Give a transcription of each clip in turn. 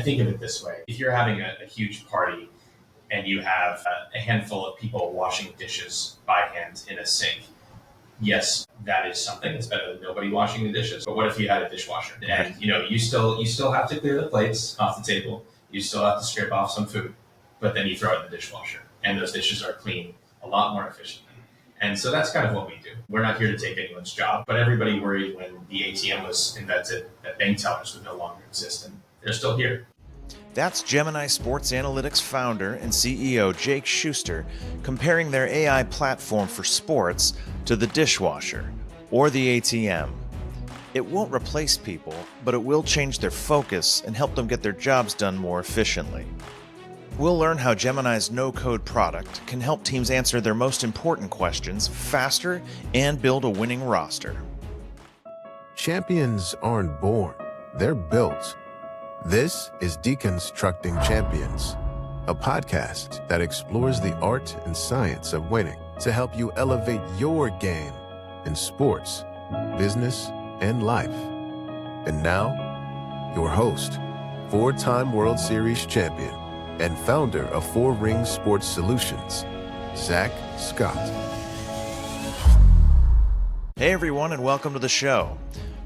think of it this way. If you're having a huge party and you have a handful of people washing dishes by hand in a sink, yes, that is something. It's better than nobody washing the dishes. But what if you had a dishwasher? And you still have to clear the plates off the table. You still have to scrape off some food, but then you throw it in the dishwasher, and those dishes are clean a lot more efficiently. And so that's kind of what we do. We're not here to take anyone's job, but everybody worried when the ATM was invented that bank tellers would no longer exist, and they're still here. That's Gemini Sports Analytics founder and CEO Jake Schuster comparing their AI platform for sports to the dishwasher or the ATM. It won't replace people, but it will change their focus and help them get their jobs done more efficiently. We'll learn how Gemini's no-code product can help teams answer their most important questions faster and build a winning roster. Champions aren't born, they're built. This is Deconstructing Champions, a podcast that explores the art and science of winning to help you elevate your game in sports, business, and life. And now, your host, four-time World Series champion and founder of Four Ring Sports Solutions, Zack Scott. Hey everyone, and welcome to the show.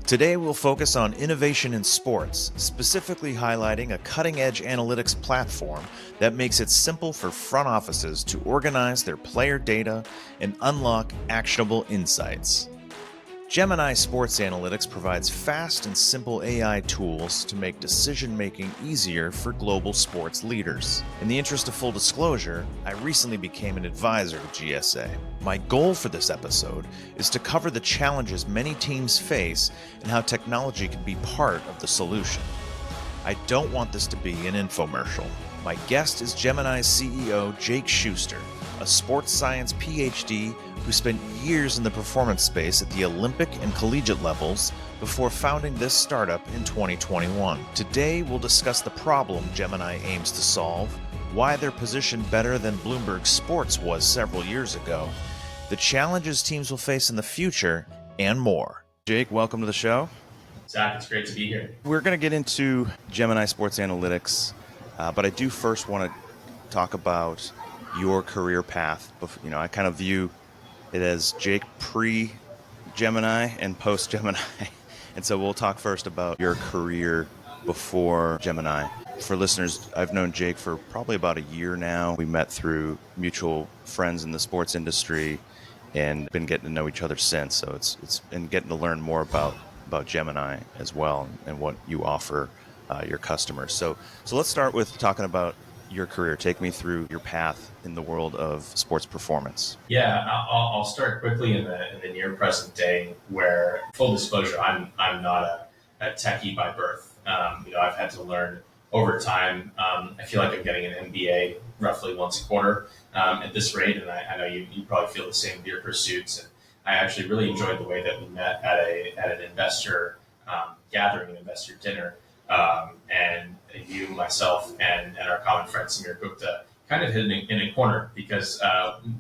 Today we'll focus on innovation in sports, specifically highlighting a cutting-edge analytics platform that makes it simple for front offices to organize their player data and unlock actionable insights. Gemini Sports Analytics provides fast and simple AI tools to make decision-making easier for global sports leaders. In the interest of full disclosure, I recently became an advisor to GSA. My goal for this episode is to cover the challenges many teams face and how technology can be part of the solution. I don't want this to be an infomercial. My guest is Gemini's CEO Jake Schuster, a sports science PhD who spent years in the performance space at the Olympic and collegiate levels before founding this startup in 2021. Today, we'll discuss the problem Gemini aims to solve, why they're positioned better than Bloomberg Sports was several years ago, the challenges teams will face in the future, and more. Jake, welcome to the show. Zach, it's great to be here. We're going to get into Gemini Sports Analytics, but I do first want to talk about your career path. I kind of view it as Jake pre-Gemini and post-Gemini. And so we'll talk first about your career before Gemini. For listeners, I've known Jake for probably about a year now. We met through mutual friends in the sports industry and been getting to know each other since. So it's been getting to learn more about Gemini as well and what you offer your customers. So let's start with talking about your career. Take me through your path in the world of sports performance. Yeah, I'll start quickly in the near present day, where, full disclosure, I'm not a techie by birth. I've had to learn over time. I feel like I'm getting an MBA roughly once a quarter at this rate, and I know you probably feel the same with your pursuits. And I actually really enjoyed the way that we met at an investor gathering, an investor dinner. And you, myself, and our common friend Samir Gupta kind of hit in a corner because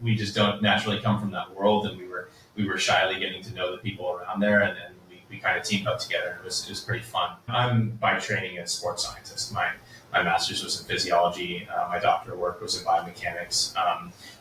we just don't naturally come from that world, and we were shyly getting to know the people around there, and we kind of teamed up together. It was pretty fun. I'm by training a sports scientist. My master's was in physiology. My doctoral work was in biomechanics.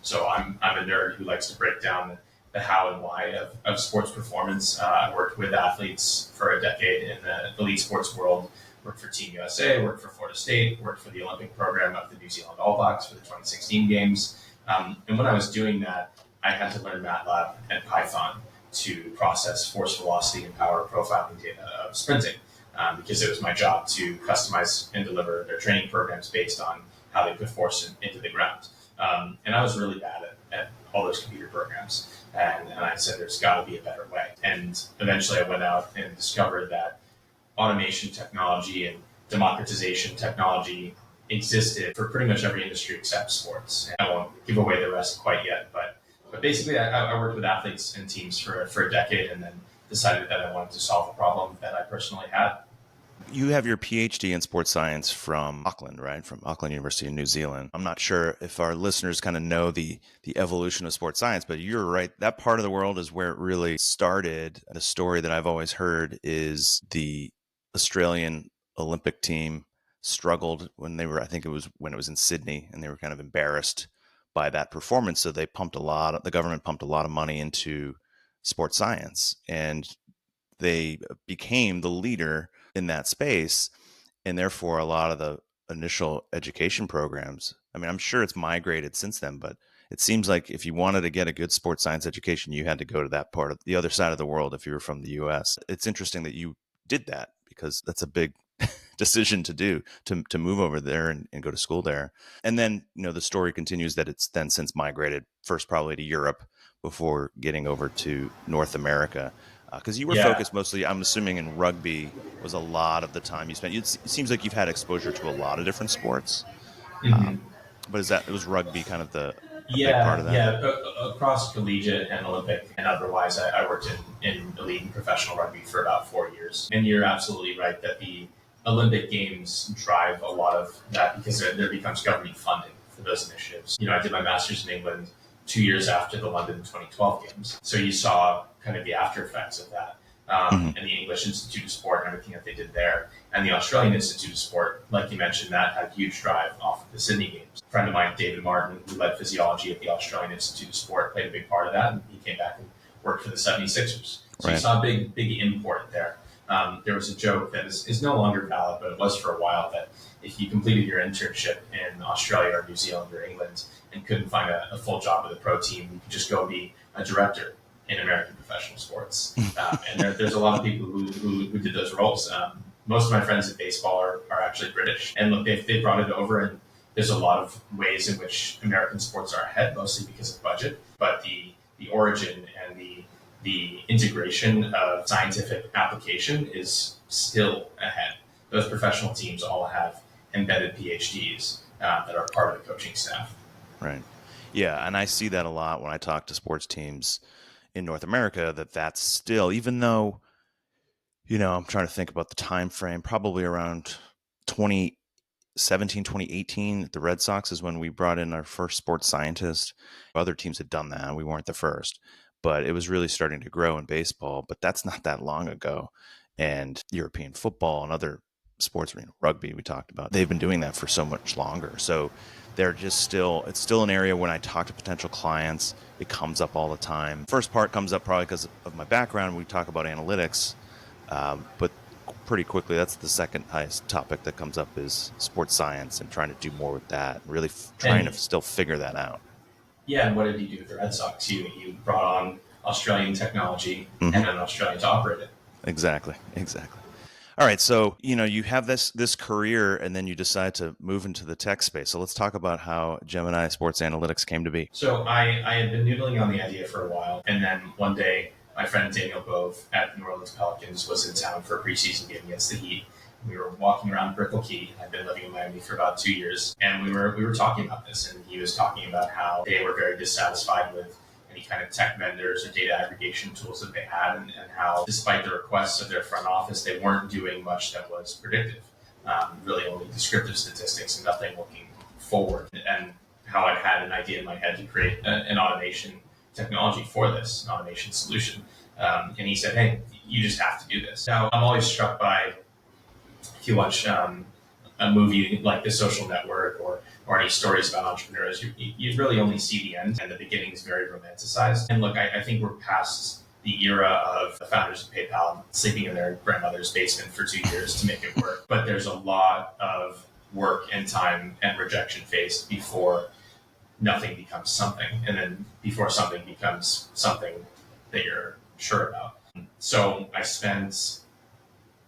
So I'm a nerd who likes to break down the how and why of sports performance. I worked with athletes for a decade in the elite sports world. Worked for Team USA, worked for Florida State, worked for the Olympic program of the New Zealand All Blacks for the 2016 games. And when I was doing that, I had to learn MATLAB and Python to process force, velocity, and power profiling data of sprinting, because it was my job to customize and deliver their training programs based on how they put force into the ground. And I was really bad at all those computer programs. And I said, there's got to be a better way. And eventually I went out and discovered that automation technology and democratization technology existed for pretty much every industry except sports. And I won't give away the rest quite yet, but basically I worked with athletes and teams for a decade, and then decided that I wanted to solve a problem that I personally had. You have your PhD in sports science from Auckland, right? From Auckland University in New Zealand. I'm not sure if our listeners kind of know the evolution of sports science, but you're right. That part of the world is where it really started. The story that I've always heard is the Australian Olympic team struggled when they were, I think it was when it was in Sydney, and they were kind of embarrassed by that performance. So they the government pumped a lot of money into sports science, and they became the leader in that space. And therefore, a lot of the initial education programs, I mean, I'm sure it's migrated since then, but it seems like if you wanted to get a good sports science education, you had to go to that part of the other side of the world if you were from the US. It's interesting that you did that, because that's a big decision to do, to move over there and go to school there. And then, the story continues that it's then since migrated first probably to Europe before getting over to North America. Because you were Yeah. focused mostly, I'm assuming, in rugby was a lot of the time you spent. It seems like you've had exposure to a lot of different sports. hmm But it was rugby kind of a big part Yeah, of that? yeah. Across collegiate and Olympic and otherwise, I worked in elite and professional rugby for about 4 years. And you're absolutely right that the Olympic Games drive a lot of that because there becomes government funding for those initiatives. I did my master's in England 2 years after the London 2012 Games. So you saw kind of the after effects of that. And the English Institute of Sport and everything that they did there. And the Australian Institute of Sport, like you mentioned, that had a huge drive off of the Sydney Games. A friend of mine, David Martin, who led physiology at the Australian Institute of Sport, played a big part of that. And he came back and worked for the 76ers. So Right. you saw a big import there. There was a joke that is no longer valid, but it was for a while, that if you completed your internship in Australia or New Zealand or England and couldn't find a full job with a pro team, you could just go be a director in American professional sports. And there's a lot of people who did those roles. Most of my friends in baseball are actually British. And look, they brought it over, and there's a lot of ways in which American sports are ahead, mostly because of budget. But the origin and the integration of scientific application is still ahead. Those professional teams all have embedded PhDs that are part of the coaching staff. Right. Yeah, and I see that a lot when I talk to sports teams in North America, that's still, even though, I'm trying to think about the time frame, probably around 2017, 2018, the Red Sox is when we brought in our first sports scientist. Other teams had done that. We weren't the first, but it was really starting to grow in baseball, but that's not that long ago. And European football and other sports, rugby we talked about, they've been doing that for so much longer. So it's still an area when I talk to potential clients, it comes up all the time. First part comes up probably because of my background. We talk about analytics, but pretty quickly, that's the second highest topic that comes up is sports science and trying to do more with that, really trying to still figure that out. Yeah, and what did you do with the Red Sox? You brought on Australian technology and an Australian to operate it. Exactly. All right, so you have this career, and then you decide to move into the tech space. So let's talk about how Gemini Sports Analytics came to be. So I had been noodling on the idea for a while, and then one day my friend Daniel Bove at the New Orleans Pelicans was in town for a preseason game against the Heat. We were walking around Brickell Key. I'd been living in Miami for about 2 years, and we were talking about this, and he was talking about how they were very dissatisfied with any kind of tech vendors or data aggregation tools that they had, and how, despite the requests of their front office, they weren't doing much that was predictive, really only descriptive statistics and nothing looking forward. And how I'd had an idea in my head to create an automation technology for this, an automation solution. And he said, hey, you just have to do this. Now, I'm always struck by, if you watch a movie like The Social Network or any stories about entrepreneurs, you really only see the end, and the beginning is very romanticized. And look, I think we're past the era of the founders of PayPal sleeping in their grandmother's basement for 2 years to make it work. But there's a lot of work and time and rejection faced before nothing becomes something, and then before something becomes something that you're sure about. So I spent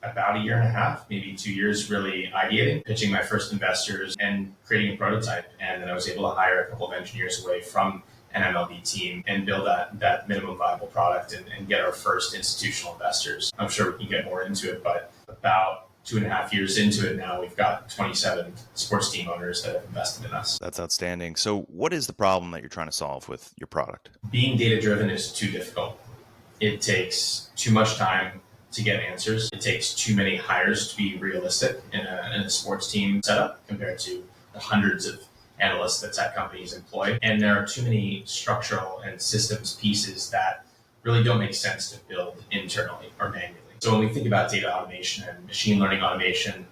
about a year and a half, maybe 2 years, really ideating, pitching my first investors and creating a prototype. And then I was able to hire a couple of engineers away from an MLB team and build that minimum viable product and get our first institutional investors. I'm sure we can get more into it, but about 2.5 years into it now, we've got 27 sports team owners that have invested in us. That's outstanding. So what is the problem that you're trying to solve with your product? Being data-driven is too difficult. It takes too much time to get answers. It takes too many hires to be realistic in a sports team setup compared to the hundreds of analysts that tech companies employ. And there are too many structural and systems pieces that really don't make sense to build internally or manually. So when we think about data automation and machine learning automation,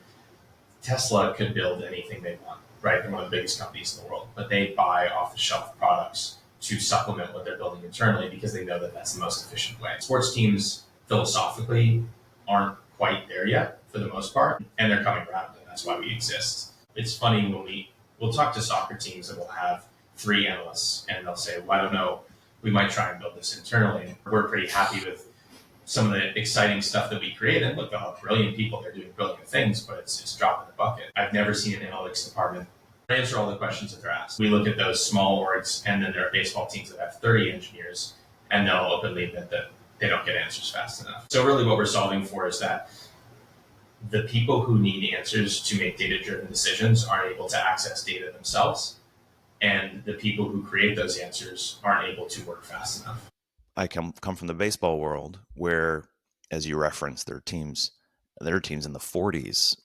Tesla could build anything they want, right? They're one of the biggest companies in the world, but they buy off-the-shelf products to supplement what they're building internally because they know that that's the most efficient way. Sports teams philosophically aren't quite there yet for the most part, and they're coming around, and that's why we exist. It's funny when we'll talk to soccer teams and we'll have 3 analysts, and they'll say, well, I don't know, we might try and build this internally. We're pretty happy with some of the exciting stuff that we create. And look, they'll have brilliant people, they're doing brilliant things, but it's a drop in the bucket. I've never seen an analytics department answer all the questions that they're asked. We look at those small orgs, and then there are baseball teams that have 30 engineers, and they'll openly admit that they don't get answers fast enough. So really what we're solving for is that the people who need answers to make data-driven decisions aren't able to access data themselves, and the people who create those answers aren't able to work fast enough. I come from the baseball world where, as you referenced, there are teams in the 40s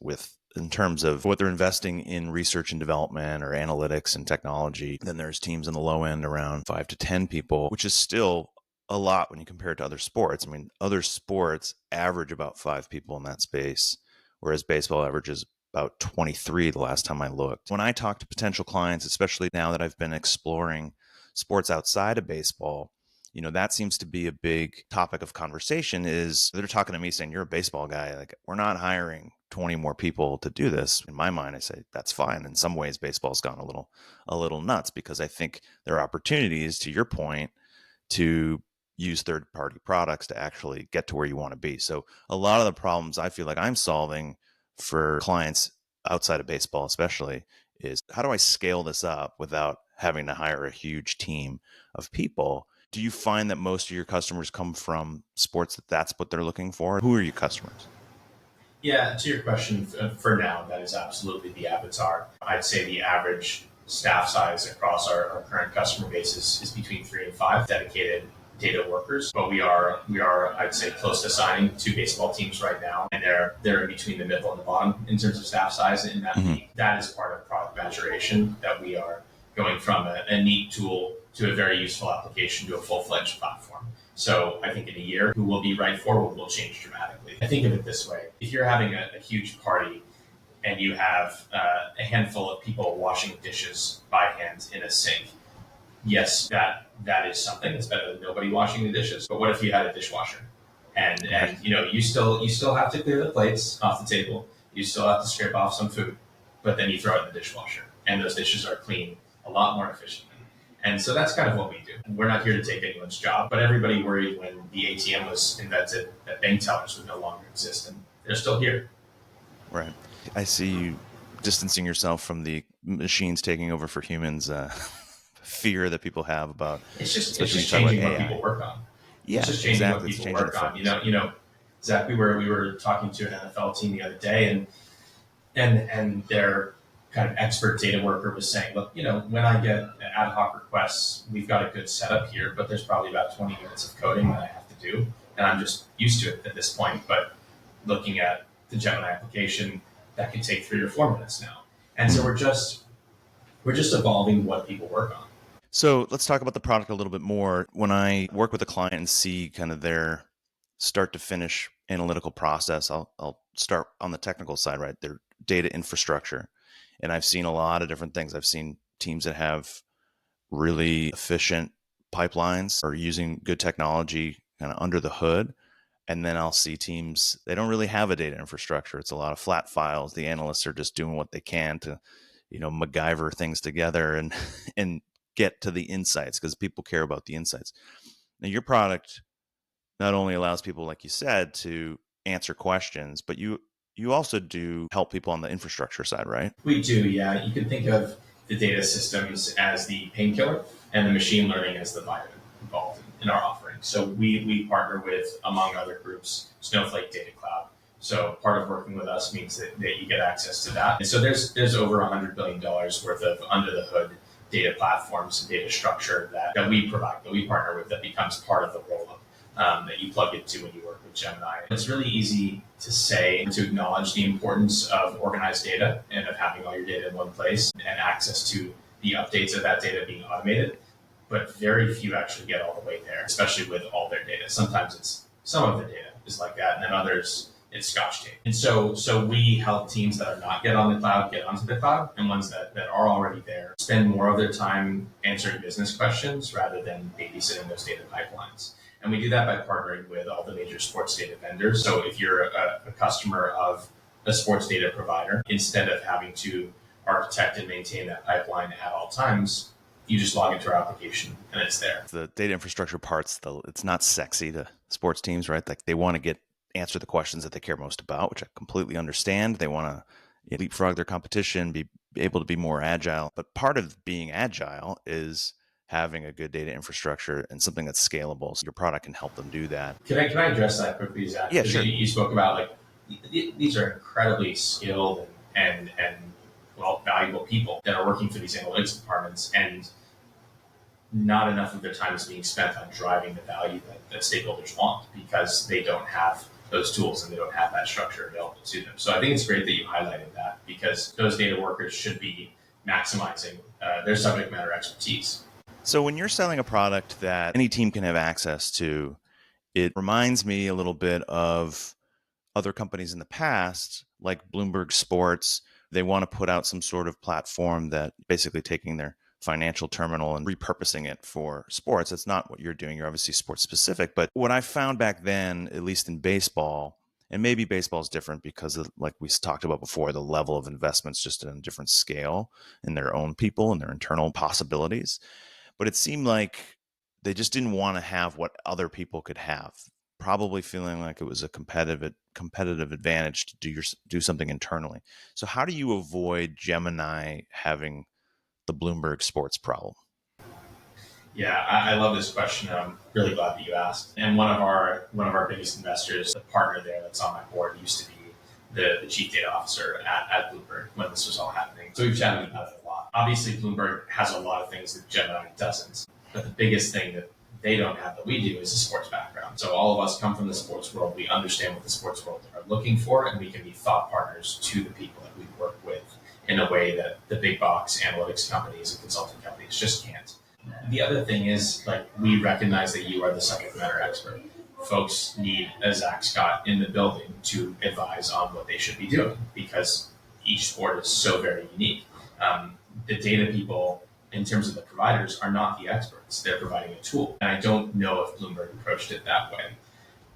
in terms of what they're investing in research and development or analytics and technology. Then there's teams in the low end around 5 to 10 people, which is still a lot when you compare it to other sports. I mean, other sports average about 5 people in that space, whereas baseball averages about 23 the last time I looked. When I talk to potential clients, especially now that I've been exploring sports outside of baseball, that seems to be a big topic of conversation. Is they're talking to me saying, you're a baseball guy, like, we're not hiring 20 more people to do this. In my mind, I say that's fine. In some ways, baseball's gone a little nuts, because I think there are opportunities, to your point, to use third-party products to actually get to where you want to be. So a lot of the problems I feel like I'm solving for clients outside of baseball especially is, how do I scale this up without having to hire a huge team of people? Do you find that most of your customers come from sports that's what they're looking for? Who are your customers? Yeah, to your question, for now, that is absolutely the avatar. I'd say the average staff size across our current customer base is between 3 and 5 dedicated data workers, but we are I'd say close to signing 2 baseball teams right now, and they're in between the middle and the bottom in terms of staff size in that league. That is part of product maturation, that we are going from a neat tool to a very useful application to a full-fledged platform. So I think in a year, who we'll be right for will change dramatically. I think of it this way: if you're having a huge party and you have a handful of people washing dishes by hand in a sink, yes, that is something that's better than nobody washing the dishes. But what if you had a dishwasher, and you still have to clear the plates off the table, you still have to scrape off some food, but then you throw it in the dishwasher, and those dishes are clean a lot more efficiently. And so that's kind of what we do. We're not here to take anyone's job, but everybody worried when the ATM was invented that bank tellers would no longer exist, and they're still here. Right. I see you distancing yourself from the machines taking over for humans. Fear that people have about it's just changing what people work on. Yeah, it's just changing what people work on. Zach, we were talking to an NFL team the other day, and their kind of expert data worker was saying, look, when I get ad hoc requests, we've got a good setup here, but there's probably about 20 minutes of coding that I have to do, and I'm just used to it at this point. But looking at the Gemini application, that could take 3 or 4 minutes now, and so we're just evolving what people work on. So let's talk about the product a little bit more. When I work with a client and see kind of their start to finish analytical process, I'll start on the technical side, right? Their data infrastructure. And I've seen a lot of different things. I've seen teams that have really efficient pipelines or using good technology kind of under the hood. And then I'll see teams, they don't really have a data infrastructure. It's a lot of flat files. The analysts are just doing what they can to, MacGyver things together and get to the insights, because people care about the insights. Now, your product not only allows people, like you said, to answer questions, but you also do help people on the infrastructure side, right? We do, yeah. You can think of the data systems as the painkiller and the machine learning as the vitamin involved in our offering. So we partner with, among other groups, Snowflake Data Cloud. So part of working with us means that you get access to that. And so there's over $100 billion worth of under the hood data platforms and data structure that we provide, that we partner with, that becomes part of the roll-up that you plug into when you work with Gemini. It's really easy to say and to acknowledge the importance of organized data and of having all your data in one place and access to the updates of that data being automated. But very few actually get all the way there, especially with all their data. Sometimes it's some of the data is like that, and then others it's Scotch tape. And so we help teams that are not yet on the cloud get onto the cloud, and ones that are already there spend more of their time answering business questions rather than babysitting those data pipelines. And we do that by partnering with all the major sports data vendors. So if you're a customer of a sports data provider, instead of having to architect and maintain that pipeline at all times, you just log into our application and it's there. The data infrastructure part's it's not sexy to sports teams, right? Like they want to answer the questions that they care most about, which I completely understand. They want to leapfrog their competition, be able to be more agile. But part of being agile is having a good data infrastructure and something that's scalable, so your product can help them do that. Can I address that quickly, Zach? Yeah, sure. You spoke about like these are incredibly skilled and well, valuable people that are working for these analytics departments, and not enough of their time is being spent on driving the value that stakeholders want because they don't have those tools and they don't have that structure available to them. So I think it's great that you highlighted that, because those data workers should be maximizing their subject matter expertise. So when you're selling a product that any team can have access to, it reminds me a little bit of other companies in the past, like Bloomberg Sports. They want to put out some sort of platform that basically taking their financial terminal and repurposing it for sports. That's not what you're doing. You're obviously sports specific. But what I found back then, at least in baseball, and maybe baseball is different because of, like we talked about before, the level of investments just on a different scale in their own people and their internal possibilities. But it seemed like they just didn't want to have what other people could have, probably feeling like it was a competitive advantage to do something internally. So how do you avoid Gemini having the Bloomberg Sports problem? Yeah, I love this question. I'm really glad that you asked. And one of our biggest investors, the partner there that's on my board, used to be the chief data officer at Bloomberg when this was all happening. So we've chatted about it a lot. Obviously, Bloomberg has a lot of things that Gemini doesn't. But the biggest thing that they don't have that we do is a sports background. So all of us come from the sports world. We understand what the sports world are looking for, and we can be thought partners to the people that we work with in a way that the big box analytics companies and consulting companies just can't. The other thing is, like, we recognize that you are the subject matter expert. Folks need a Zach Scott in the building to advise on what they should be doing because each sport is so very unique. The data people, in terms of the providers, are not the experts. They're providing a tool. And I don't know if Bloomberg approached it that way.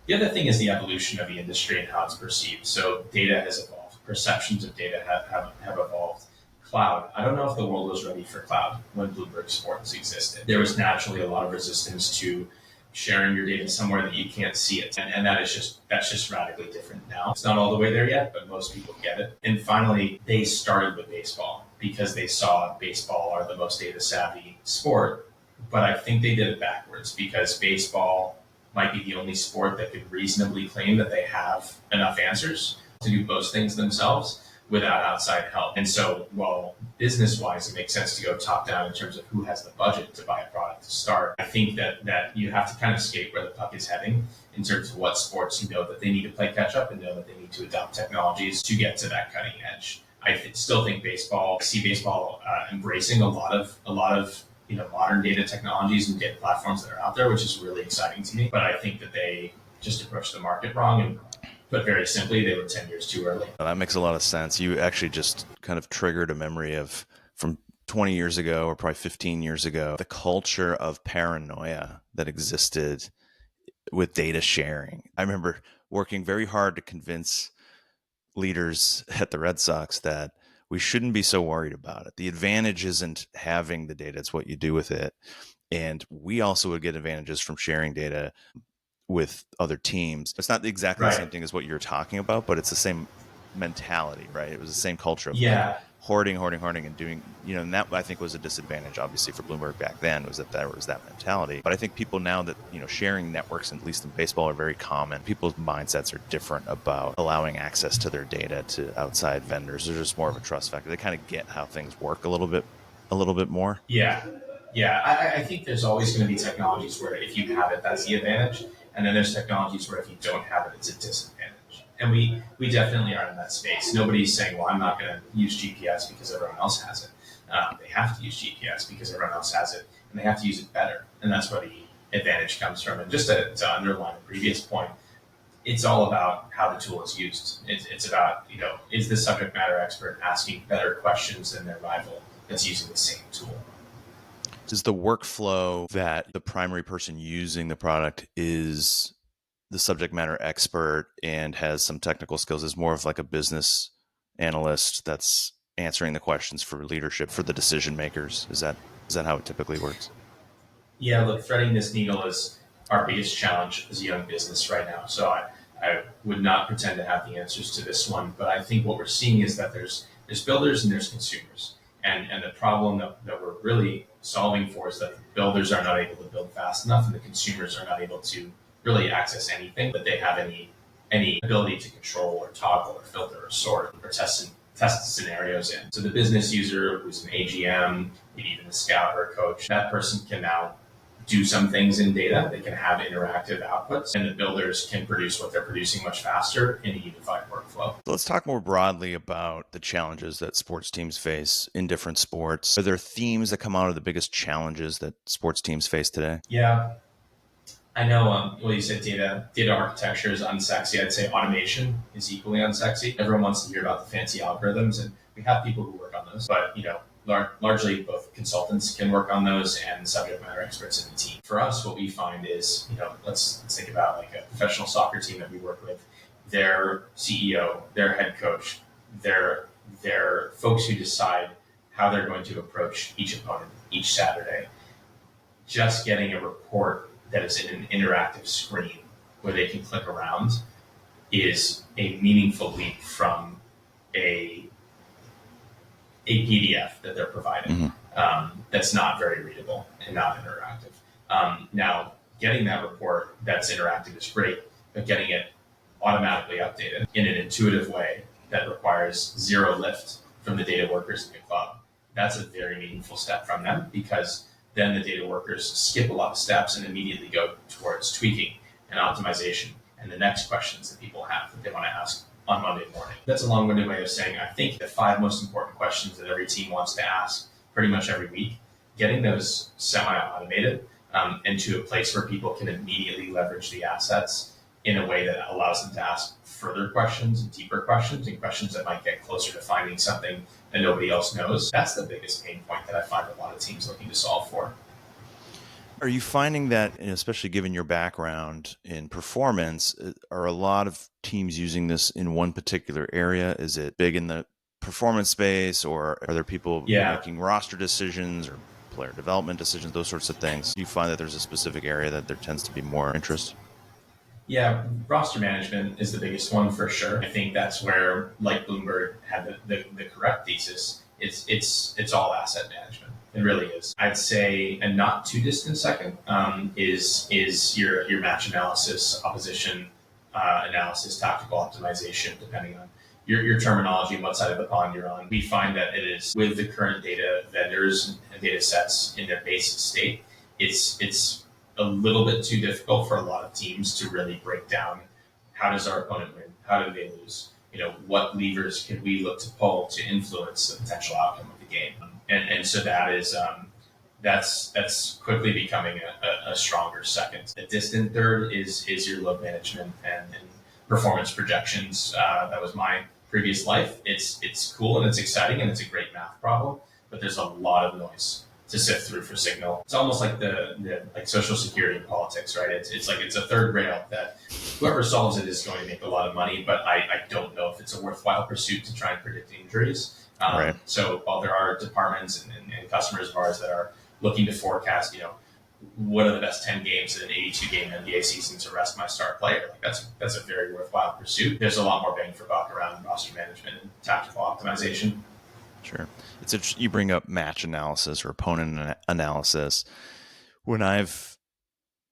The other thing is the evolution of the industry and how it's perceived. So data has evolved. Perceptions of data have evolved. Cloud. I don't know if the world was ready for cloud when Bloomberg Sports existed. There was naturally a lot of resistance to sharing your data somewhere that you can't see it. And that's just radically different now. It's not all the way there yet, but most people get it. And finally, they started with baseball because they saw baseball are the most data savvy sport. But I think they did it backwards because baseball might be the only sport that could reasonably claim that they have enough answers to do most things themselves without outside help. And so while business-wise, it makes sense to go top-down in terms of who has the budget to buy a product to start, I think that you have to kind of skate where the puck is heading in terms of what sports you know that they need to play catch-up and know that they need to adopt technologies to get to that cutting edge. I still think I see baseball embracing a lot of modern data technologies and data platforms that are out there, which is really exciting to me. But I think that they just approached the market wrong, and put very simply, they were 10 years too early. That makes a lot of sense. You actually just kind of triggered a memory of from 20 years ago or probably 15 years ago, the culture of paranoia that existed with data sharing. I remember working very hard to convince leaders at the Red Sox that we shouldn't be so worried about it. The advantage isn't having the data, it's what you do with it. And we also would get advantages from sharing data with other teams. It's not exactly the same thing as what you're talking about, but it's the same mentality, right? It was the same culture of like hoarding and doing, and that I think was a disadvantage, obviously, for Bloomberg back then, was that there was that mentality. But I think people now that, sharing networks, at least in baseball, are very common. People's mindsets are different about allowing access to their data to outside vendors. There's just more of a trust factor. They kind of get how things work a little bit more. Yeah. I think there's always going to be technologies where if you have it, that's the advantage. And then there's technologies where if you don't have it, it's a disadvantage. And we definitely are in that space. Nobody's saying, well, I'm not going to use GPS because everyone else has it. They have to use GPS because everyone else has it, and they have to use it better. And that's where the advantage comes from. And just to underline the previous point, it's all about how the tool is used. It's about, is the subject matter expert asking better questions than their rival that's using the same tool? Is the workflow that the primary person using the product is the subject matter expert and has some technical skills, is more of like a business analyst that's answering the questions for leadership, for the decision makers? Is that how it typically works? Yeah, look, threading this needle is our biggest challenge as a young business right now. So I would not pretend to have the answers to this one, but I think what we're seeing is that there's builders and there's consumers. And the problem that we're really solving for is that the builders are not able to build fast enough and the consumers are not able to really access anything that they have any ability to control or toggle or filter or sort or test scenarios in. So the business user who's an AGM, maybe even a scout or a coach, that person can now do some things in data. They can have interactive outputs, and the builders can produce what they're producing much faster in a unified workflow. So let's talk more broadly about the challenges that sports teams face in different sports. Are there themes that come out of the biggest challenges that sports teams face today? Yeah, I know. Well, you said data architecture is unsexy. I'd say automation is equally unsexy. Everyone wants to hear about the fancy algorithms, and we have people who work on those, but largely both consultants can work on those and subject matter experts in the team. For us, what we find is, let's think about like a professional soccer team that we work with. Their CEO, their head coach, their folks who decide how they're going to approach each opponent each Saturday. Just getting a report that is in an interactive screen where they can click around is a meaningful leap from a PDF that they're providing that's not very readable and not interactive. Now, getting that report that's interactive is great, but getting it automatically updated in an intuitive way that requires zero lift from the data workers in the club, that's a very meaningful step from them, because then the data workers skip a lot of steps and immediately go towards tweaking and optimization and the next questions that people have that they want to ask on Monday morning. That's a long-winded way of saying I think the 5 most important questions that every team wants to ask pretty much every week, getting those semi-automated and to a place where people can immediately leverage the assets in a way that allows them to ask further questions and deeper questions and questions that might get closer to finding something that nobody else knows. That's the biggest pain point that I find a lot of teams looking to solve for. Are you finding that, especially given your background in performance, are a lot of teams using this in one particular area? Is it big in the performance space, or are there people making roster decisions or player development decisions, those sorts of things? Do you find that there's a specific area that there tends to be more interest? Yeah, roster management is the biggest one for sure. I think that's where, like Bloomberg had the correct thesis. It's all asset management. It really is. I'd say a not too distant second is your match analysis, opposition analysis, tactical optimization, depending on your terminology and what side of the pond you're on. We find that it is, with the current data vendors and data sets in their base state, it's a little bit too difficult for a lot of teams to really break down how does our opponent win, how do they lose, what levers can we look to pull to influence the potential outcome of the game. And so that is that's quickly becoming a stronger second. A distant third is your load management and performance projections. That was my previous life. It's cool and it's exciting and it's a great math problem, but there's a lot of noise to sift through for signal. It's almost like the like social security in politics, right? It's like it's a third rail that whoever solves it is going to make a lot of money, but I don't know if it's a worthwhile pursuit to try and predict injuries. Right. So while there are departments and customers of ours that are looking to forecast, what are the best 10 games in an 82-game NBA season to rest my star player? Like that's a very worthwhile pursuit. There's a lot more bang for buck around roster management and tactical optimization. Sure. You bring up match analysis or opponent analysis. When I've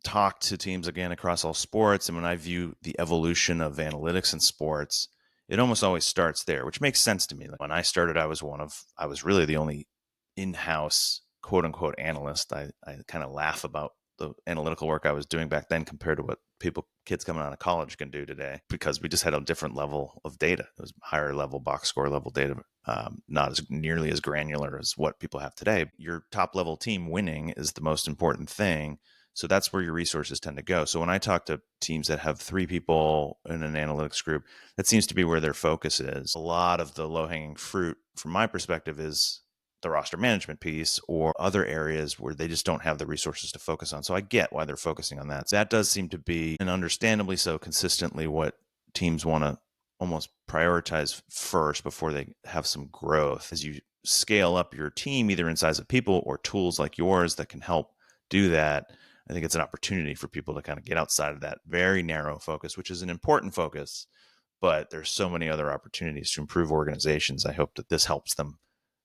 talked to teams again across all sports, and when I view the evolution of analytics in sports, it almost always starts there, which makes sense to me. Like when I started, I was really the only in-house quote unquote analyst. I kind of laugh about the analytical work I was doing back then compared to what kids coming out of college can do today, because we just had a different level of data. It was higher level box score level data, not as nearly as granular as what people have today. Your top level team winning is the most important thing. So that's where your resources tend to go. So when I talk to teams that have 3 people in an analytics group, that seems to be where their focus is. A lot of the low-hanging fruit, from my perspective, is the roster management piece or other areas where they just don't have the resources to focus on. So I get why they're focusing on that. So that does seem to be, and understandably so, consistently what teams want to almost prioritize first before they have some growth. As you scale up your team, either in size of people or tools like yours that can help do that, I think it's an opportunity for people to kind of get outside of that very narrow focus, which is an important focus, but there's so many other opportunities to improve organizations. I hope that this helps them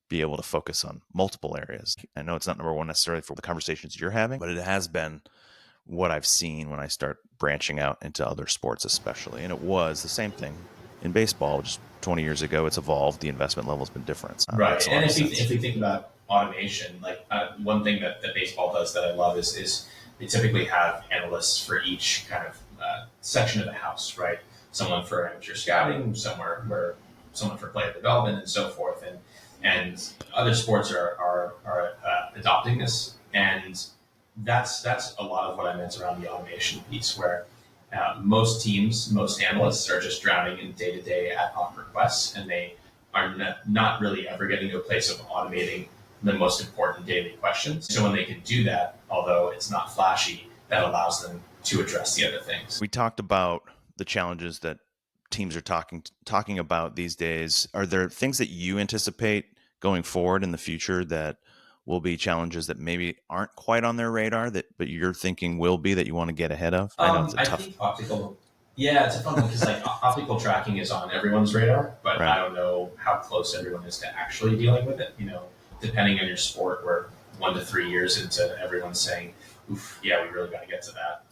be able to focus on multiple areas. I know it's not number one necessarily for the conversations you're having, but it has been what I've seen when I start branching out into other sports, especially. And it was the same thing in baseball. Just 20 years ago, it's evolved. The investment level has been different. Right. And if we think about automation, like one thing that baseball does that I love is they typically have analysts for each kind of section of the house, right? Someone for amateur scouting, someone for player development, and so forth. And other sports are adopting this, and that's a lot of what I meant around the automation piece, where most teams, most analysts are just drowning in day-to-day ad hoc requests, and they are not really ever getting to a place of automating the most important daily questions. So when they can do that, although it's not flashy, that allows them to address the other things. We talked about the challenges that teams are talking about these days. Are there things that you anticipate going forward in the future that will be challenges that maybe aren't quite on their radar but you're thinking will be, that you want to get ahead of? I know it's I think optical. Yeah, it's a fun one because like optical tracking is on everyone's radar, but Right. I don't know how close everyone is to actually dealing with it. Depending on your sport, we're 1 to 3 years into everyone's saying, "Oof, yeah, we really got to get to that."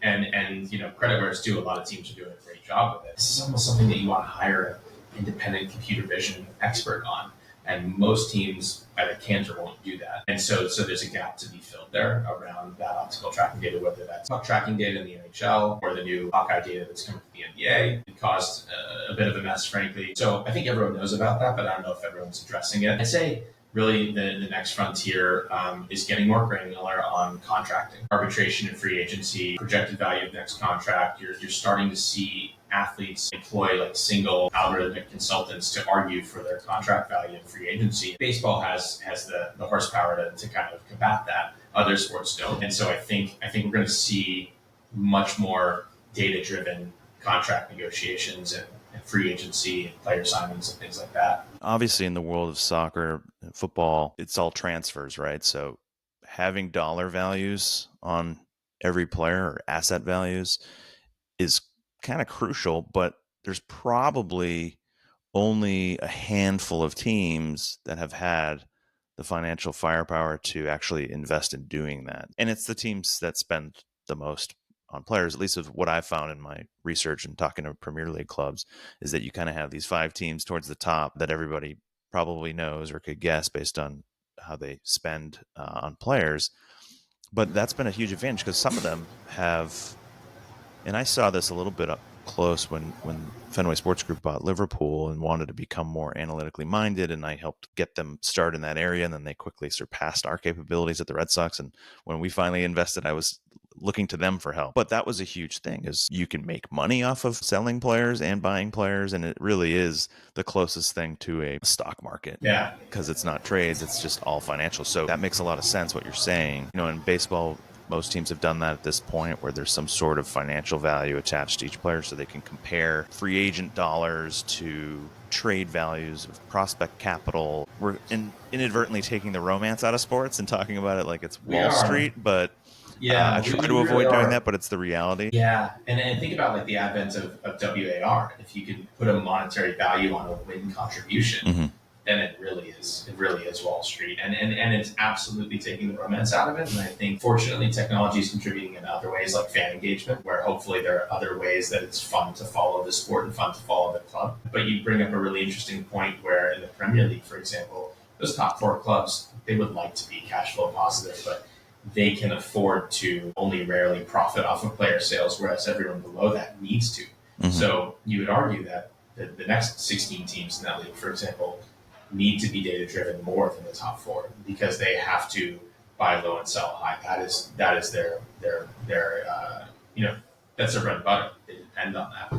And credit where it's due, a lot of teams are doing a great job with it. This is almost something that you want to hire an independent computer vision expert on. And most teams either can't or won't do that. And so there's a gap to be filled there around that optical tracking data, whether that's tracking data in the NHL or the new Hawkeye data that's coming to the NBA. It caused a bit of a mess, frankly. So I think everyone knows about that, but I don't know if everyone's addressing it. I'd say really the next frontier is getting more granular on contracting, arbitration and free agency, projected value of next contract. You're starting to see athletes employ like single algorithmic consultants to argue for their contract value in free agency. Baseball has the horsepower to kind of combat that. Other sports don't. And so I think we're going to see much more data-driven contract negotiations and free agency and player signings and things like that. Obviously, in the world of soccer and football, it's all transfers, right? So having dollar values on every player or asset values is kind of crucial, but there's probably only a handful of teams that have had the financial firepower to actually invest in doing that. And it's the teams that spend the most on players, at least of what I've found in my research and talking to Premier League clubs, is that you kind of have these 5 teams towards the top that everybody probably knows or could guess based on how they spend on players. But that's been a huge advantage because some of them have, and I saw this a little bit up close when Fenway Sports Group bought Liverpool and wanted to become more analytically minded, and I helped get them start in that area, and then they quickly surpassed our capabilities at the Red Sox. And when we finally invested, I was looking to them for help. But that was a huge thing, is you can make money off of selling players and buying players, and it really is the closest thing to a stock market. Yeah. Because it's not trades, it's just all financial. So that makes a lot of sense what you're saying. In baseball, most teams have done that at this point, where there's some sort of financial value attached to each player so they can compare free agent dollars to trade values of prospect capital. We're inadvertently taking the romance out of sports and talking about it like it's Wall Street, but I try to avoid doing that, but it's the reality. Yeah, and think about like the advent of WAR. If you can put a monetary value on a win contribution, then it really is Wall Street, and it's absolutely taking the romance out of it. And I think fortunately technology is contributing in other ways, like fan engagement, where hopefully there are other ways that it's fun to follow the sport and fun to follow the club. But you bring up a really interesting point where in the Premier League, for example, those top 4 clubs, they would like to be cash flow positive, but they can afford to only rarely profit off of player sales, whereas everyone below that needs to. So you would argue that the next 16 teams in that league, for example, need to be data driven more than the top 4, because they have to buy low and sell high. That is their that's their bread and butter. They depend on that.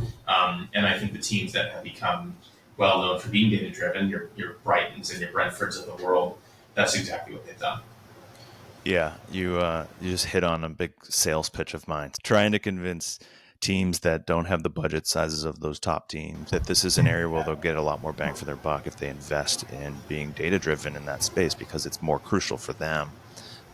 And I think the teams that have become well known for being data driven, your Brightons and your Brentfords of the world, that's exactly what they've done. Yeah, you just hit on a big sales pitch of mine. Trying to convince teams that don't have the budget sizes of those top teams that this is an area where they'll get a lot more bang for their buck if they invest in being data driven in that space because it's more crucial for them.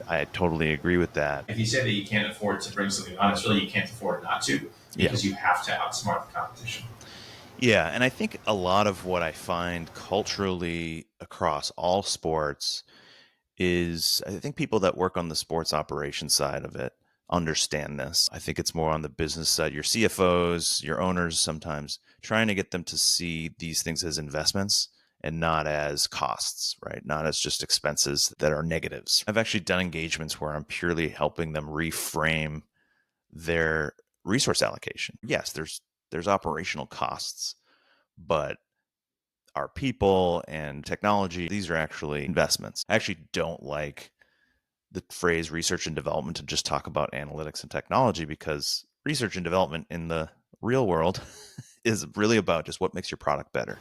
I totally agree with that. If you say that you can't afford to bring something on, it's really you can't afford not to because you have to outsmart the competition. Yeah, and I think a lot of what I find culturally across all sports is I think people that work on the sports operations side of it understand this. I think it's more on the business side. Your CFOs, your owners sometimes trying to get them to see these things as investments and not as costs, right? Not as just expenses that are negatives. I've actually done engagements where I'm purely helping them reframe their resource allocation. Yes, there's operational costs, but our people and technology, these are actually investments. I actually don't like the phrase research and development to just talk about analytics and technology because research and development in the real world is really about just what makes your product better.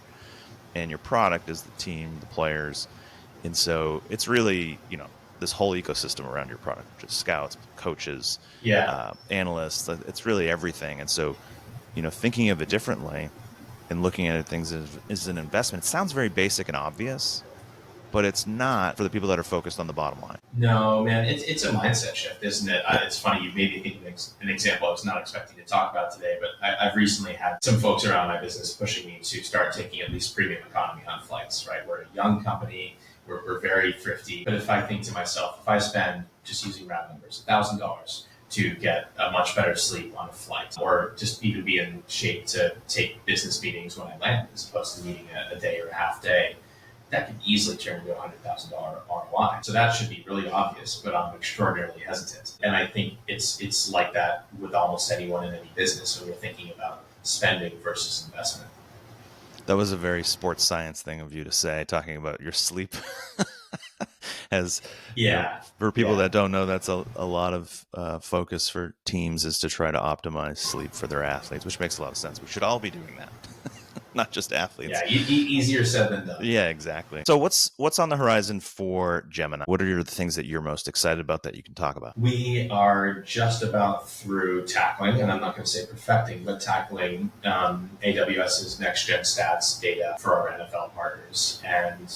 And your product is the team, the players. And so it's really, this whole ecosystem around your product, which is scouts, coaches, analysts. It's really everything. And so, thinking of it differently and looking at things as an investment, it sounds very basic and obvious, but it's not for the people that are focused on the bottom line. No, man, it's a mindset shift, isn't it? It's funny, you made me think of an example I was not expecting to talk about today, but I've recently had some folks around my business pushing me to start taking at least premium economy on flights, right? We're a young company, we're very thrifty, but if I think to myself, if I spend, just using round numbers, $1,000 to get a much better sleep on a flight, or just even be in shape to take business meetings when I land, as opposed to needing a day or a half day, that could easily turn into a $100,000 ROI. So that should be really obvious, but I'm extraordinarily hesitant. And I think it's like that with almost anyone in any business when you're thinking about spending versus investment. That was a very sports science thing of you to say, talking about your sleep. For people that don't know, that's a lot of focus for teams is to try to optimize sleep for their athletes, which makes a lot of sense. We should all be doing that. Not just athletes. Yeah, easier said than done. Yeah, exactly. So what's on the horizon for Gemini? What are the things that you're most excited about that you can talk about? We are just about through tackling, and I'm not going to say perfecting, but tackling AWS's next-gen stats data for our NFL partners. And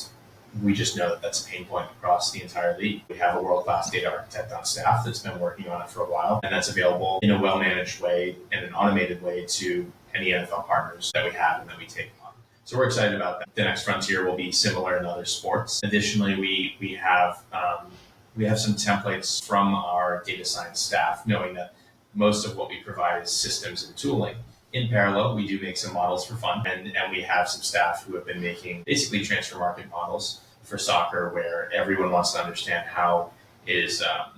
we just know that that's a pain point across the entire league. We have a world-class data architect on staff that's been working on it for a while, and that's available in a well-managed way and an automated way to any NFL partners that we have and that we take on. So we're excited about that. The next frontier will be similar in other sports. Additionally, we have some templates from our data science staff, knowing that most of what we provide is systems and tooling. In parallel, we do make some models for fun, and we have some staff who have been making basically transfer market models for soccer, where everyone wants to understand how is a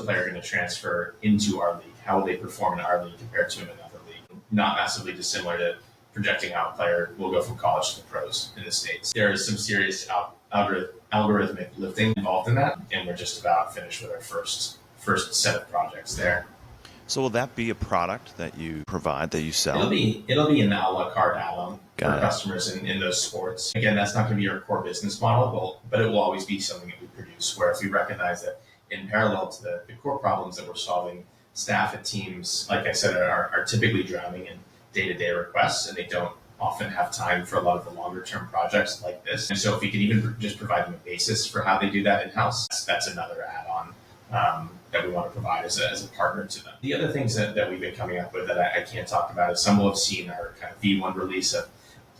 player going to transfer into our league? How will they perform in our league compared to in another league? Not massively dissimilar to projecting how a player will go from college to the pros in the States. There is some serious algorithmic lifting involved in that, and we're just about finished with our first set of projects there. So will that be a product that you provide, that you sell? It'll be an a la carte add-on for customers in those sports. Again, that's not going to be our core business model, but it will always be something that we produce, where if we recognize that in parallel to the core problems that we're solving, staff and teams, like I said, are typically drowning in day-to-day requests, and they don't often have time for a lot of the longer-term projects like this. And so if we can even just provide them a basis for how they do that in-house, that's another add-on that we want to provide as a partner to them. The other things that we've been coming up with that I can't talk about is some will have seen our kind of V1 release of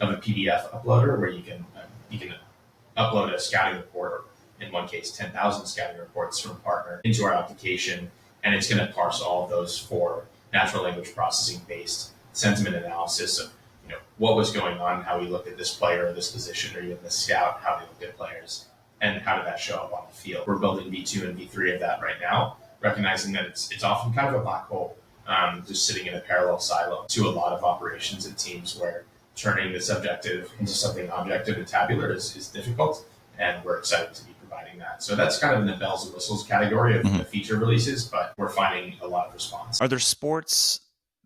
a PDF uploader, where you can upload a scouting report, or in one case, 10,000 scouting reports from a partner into our application, and it's going to parse all of those for natural language processing based sentiment analysis of what was going on, how we looked at this player or this position, or even the scout, how they looked at players, and how did that show up on the field. We're building V2 and V3 of that right now, recognizing that it's often kind of a black hole, just sitting in a parallel silo to a lot of operations and teams, where turning the subjective into something objective and tabular is difficult, and we're excited to be providing that. So that's kind of in the bells and whistles category of the feature releases, but we're finding a lot of response. Are there sports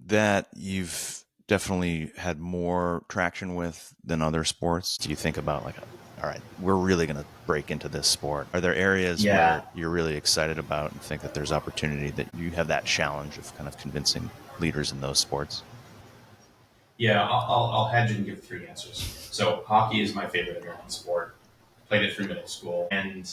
that you've definitely had more traction with than other sports? Do you think about like, all right, we're really going to break into this sport? Are there areas where you're really excited about and think that there's opportunity, that you have that challenge of kind of convincing leaders in those sports? Yeah, I'll hedge and give three answers. So hockey is my favorite American sport. Played it through middle school, and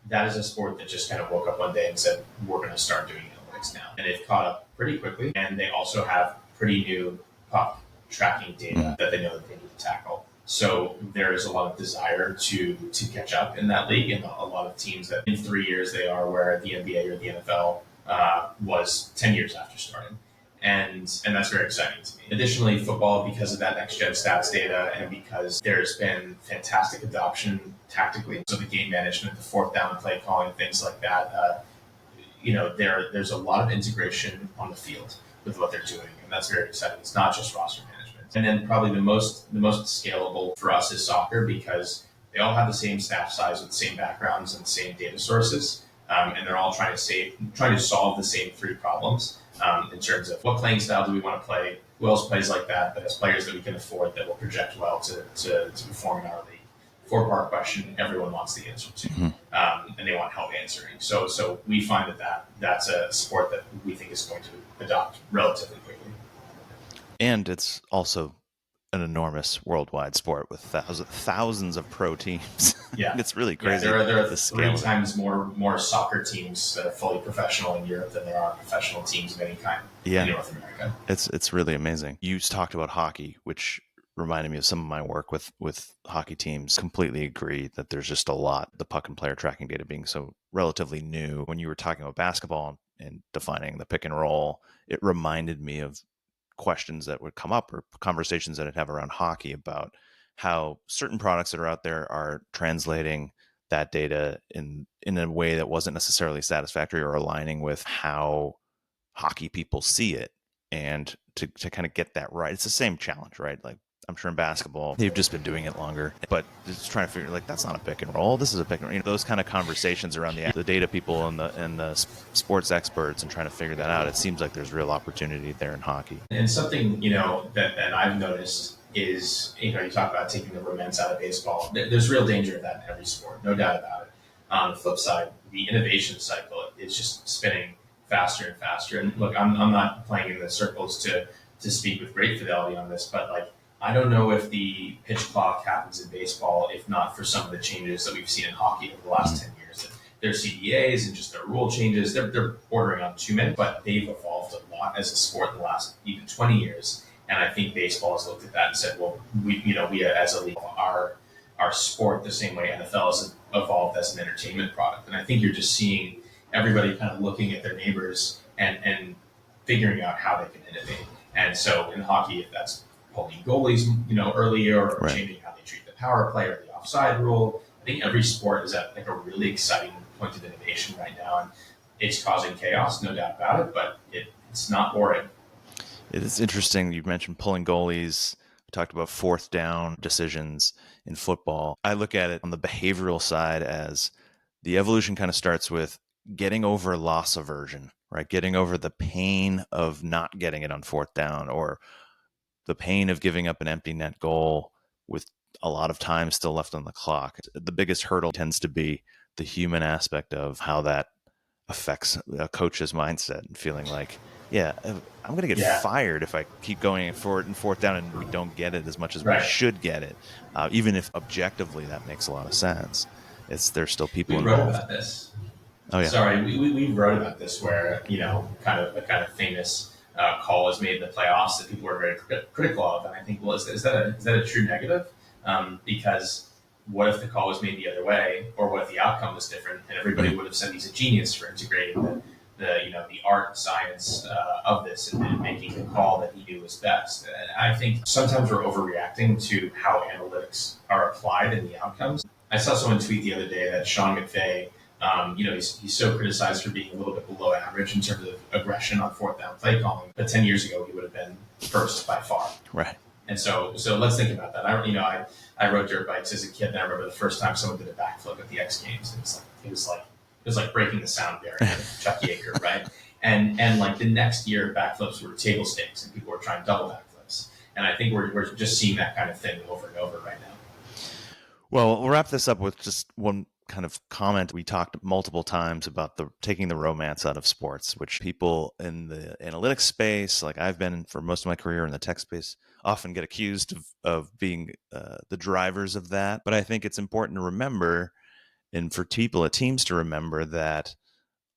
that is a sport that just kind of woke up one day and said, we're going to start doing analytics now. And they've caught up pretty quickly, and they also have pretty new puck tracking data that they know that they need to tackle. So there is a lot of desire to catch up in that league, and a lot of teams that in 3 years they are where the NBA or the NFL was 10 years after starting. And that's very exciting to me. Additionally, football, because of that next-gen stats data and because there's been fantastic adoption tactically, so the game management, the fourth down play calling, things like that, there's a lot of integration on the field with what they're doing, and that's very exciting. It's not just roster management. And then probably the most scalable for us is soccer, because they all have the same staff size with the same backgrounds and the same data sources, and they're all trying to solve the same three problems. In terms of what playing style do we want to play, who else plays like that has players that we can afford that will project well to perform in our league. 4-part question everyone wants the answer to, and they want help answering. So we find that's a sport that we think is going to adopt relatively quickly. And it's also an enormous worldwide sport with thousands of pro teams. Yeah, it's really crazy. Yeah, there are 3 times more soccer teams that are fully professional in Europe than there are professional teams of any kind in North America. It's really amazing. You talked about hockey, which reminded me of some of my work with hockey teams. Completely agree that there's just a lot. The puck and player tracking data being so relatively new. When you were talking about basketball and defining the pick and roll, it reminded me of questions that would come up or conversations that I'd have around hockey about how certain products that are out there are translating that data in a way that wasn't necessarily satisfactory or aligning with how hockey people see it. And to kind of get that right, it's the same challenge, right? Like I'm sure in basketball, they've just been doing it longer, but just trying to figure like, that's not a pick and roll. This is a pick and roll. Those kind of conversations around the data people and the sports experts and trying to figure that out. It seems like there's real opportunity there in hockey. And something, that I've noticed is, you talk about taking the romance out of baseball. There's real danger of that in every sport, no doubt about it. On the flip side, the innovation cycle is just spinning faster and faster. And look, I'm not playing in the circles to speak with great fidelity on this, but like, I don't know if the pitch clock happens in baseball, if not for some of the changes that we've seen in hockey over the last 10 years. Their CDAs and just their rule changes, they're bordering on too many, but they've evolved a lot as a sport in the last even 20 years. And I think baseball has looked at that and said, well, we as a league, our sport the same way NFL has evolved as an entertainment product. And I think you're just seeing everybody kind of looking at their neighbors and figuring out how they can innovate. And so in hockey, if that's pulling goalies, earlier, or changing how they treat the power play or the offside rule. I think every sport is at like a really exciting point of innovation right now, and it's causing chaos, no doubt about it, but it's not boring. It is interesting. You mentioned pulling goalies. We talked about fourth down decisions in football. I look at it on the behavioral side as the evolution kind of starts with getting over loss aversion, right? Getting over the pain of not getting it on fourth down, or the pain of giving up an empty net goal with a lot of time still left on the clock. The biggest hurdle tends to be the human aspect of how that affects a coach's mindset and feeling like, I'm going to get fired if I keep going forward and fourth down and we don't get it as much as we should get it. Even if objectively that makes a lot of sense. There's still people involved. We wrote about this. Oh yeah. Sorry, we wrote about this where, kind of famous call was made in the playoffs that people were very critical of, and I think, well, is that a true negative? Because what if the call was made the other way, or what if the outcome was different, and everybody would have said he's a genius for integrating the art and science of this and making the call that he knew was best. And I think sometimes we're overreacting to how analytics are applied in the outcomes. I saw someone tweet the other day that Sean McVay, he's so criticized for being a little bit below average in terms of aggression on fourth down play calling. But 10 years ago, he would have been first by far. Right. And so let's think about that. I rode dirt bikes as a kid, and I remember the first time someone did a backflip at the X Games. It was like breaking the sound barrier, Chuck Yeager, right? And like the next year, backflips were table stakes, and people were trying double backflips. And I think we're just seeing that kind of thing over and over right now. Well, we'll wrap this up with just one kind of comment. We talked multiple times about taking the romance out of sports, which people in the analytics space, like I've been for most of my career in the tech space, often get accused of being the drivers of that. But I think it's important to remember, and for people at teams to remember, that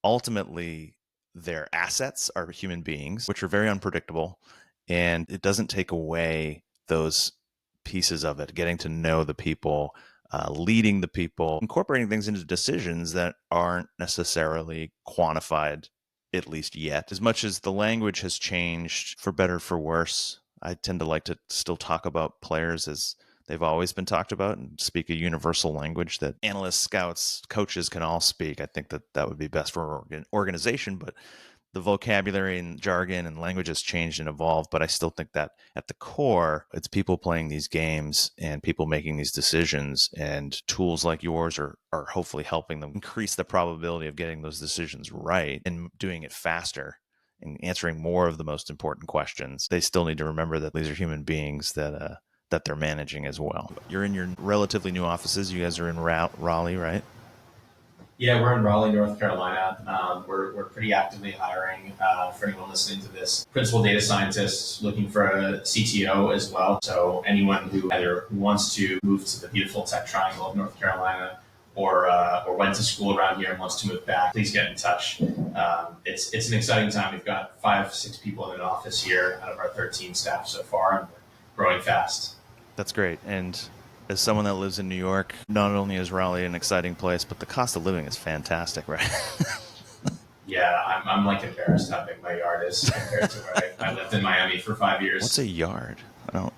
ultimately their assets are human beings, which are very unpredictable, and it doesn't take away those pieces of it, getting to know the people, leading the people, incorporating things into decisions that aren't necessarily quantified, at least yet. As much as the language has changed for better, for worse, I tend to like to still talk about players as they've always been talked about and speak a universal language that analysts, scouts, coaches can all speak. I think that would be best for an organization, but the vocabulary and jargon and language has changed and evolved. But I still think that at the core, it's people playing these games and people making these decisions, and tools like yours are hopefully helping them increase the probability of getting those decisions right and doing it faster and answering more of the most important questions. They still need to remember that these are human beings that they're managing as well. You're in your relatively new offices. You guys are in Raleigh, right? Yeah, we're in Raleigh, North Carolina. We're pretty actively hiring, for anyone listening to this, principal data scientists, looking for a CTO as well. So anyone who either wants to move to the beautiful tech triangle of North Carolina or went to school around here and wants to move back, please get in touch. It's an exciting time. We've got 5-6 people in an office here out of our 13 staff so far, and we're growing fast. That's great. And as someone that lives in New York, not only is Raleigh an exciting place, but the cost of living is fantastic, right? Yeah, I'm like embarrassed how big my yard is compared to where I lived in Miami for 5 years. What's a yard? I don't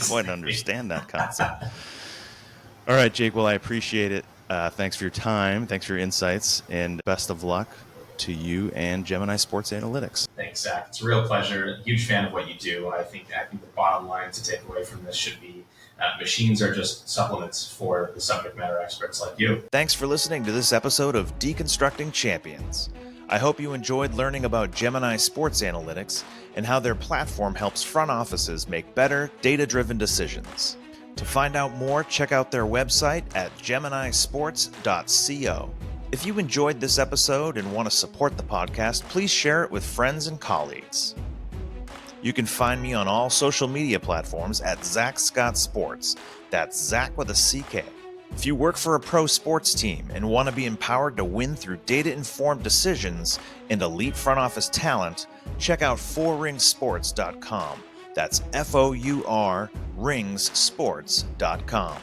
quite understand that concept. All right, Jake. Well, I appreciate it. Thanks for your time. Thanks for your insights, and best of luck to you and Gemini Sports Analytics. Thanks, Zach. It's a real pleasure. Huge fan of what you do. I think the bottom line to take away from this should be machines are just supplements for the subject matter experts like you. Thanks for listening to this episode of Deconstructing Champions. I hope you enjoyed learning about Gemini Sports Analytics and how their platform helps front offices make better, data-driven decisions. To find out more, check out their website at geminisports.co. If you enjoyed this episode and want to support the podcast, please share it with friends and colleagues. You can find me on all social media platforms at Zack Scott Sports. That's Zack with a CK. If you work for a pro sports team and want to be empowered to win through data-informed decisions and elite front office talent, check out 4ringsports.com. That's FOUR ringsports.com.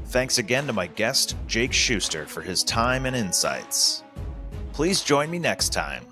Thanks again to my guest, Jake Schuster, for his time and insights. Please join me next time.